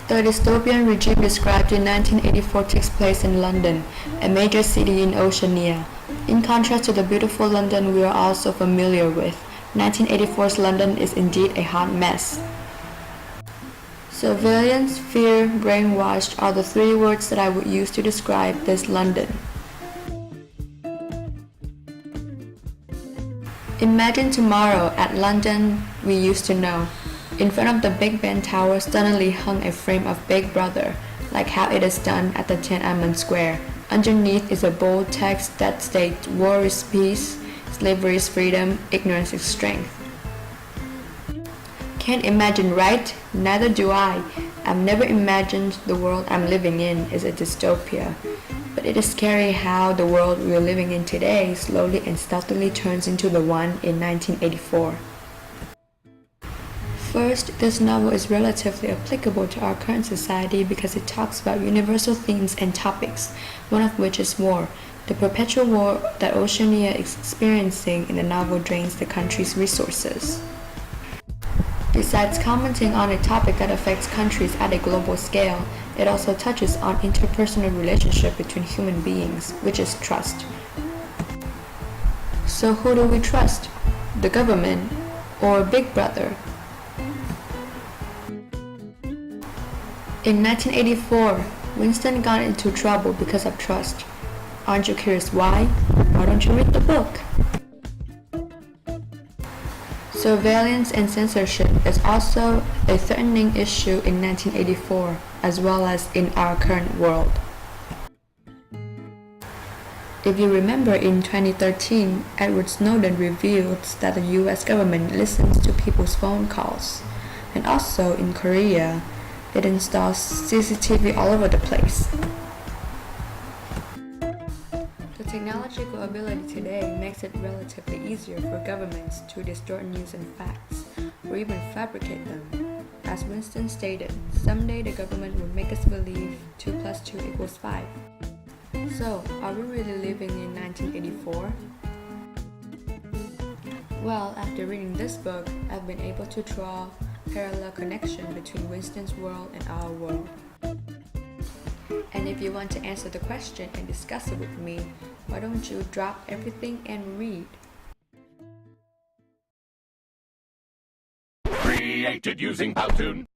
The dystopian regime described in 1984 takes place in London, a major city in Oceania. In contrast to the beautiful London we are all so familiar with, 1984's London is indeed a hot mess. Surveillance, fear, brainwashed are the three words that I would use to describe this London. Imagine tomorrow at London we used to know. In front of the Big Ben Tower suddenly hung a frame of Big Brother, like how it is done at the Tiananmen Square. Underneath is a bold text that states war is peace, slavery is freedom, ignorance is strength. Can't imagine, right? Neither do I. I've never imagined the world I'm living in is a dystopia. But it is scary how the world we're living in today slowly and stealthily turns into the one in 1984. First, this novel is relatively applicable to our current society because it talks about universal themes and topics, one of which is war. The perpetual war that Oceania is experiencing in the novel drains the country's resources. Besides commenting on a topic that affects countries at a global scale, it also touches on interpersonal relationship between human beings, which is trust. So who do we trust? The government or Big Brother? In 1984, Winston got into trouble because of trust. Aren't you curious why? Why don't you read the book? Surveillance and censorship is also a threatening issue in 1984, as well as in our current world. If you remember, in 2013, Edward Snowden revealed that the US government listens to people's phone calls. And also in Korea, it installs CCTV all over the place. The technological ability today makes it relatively easier for governments to distort news and facts, or even fabricate them. As Winston stated, someday the government will make us believe 2 plus 2 equals 5. So, are we really living in 1984? Well, after reading this book, I've been able to draw parallel connection between Winston's world and our world. And if you want to answer the question and discuss it with me, why don't you drop everything and read? Created using Powtoon.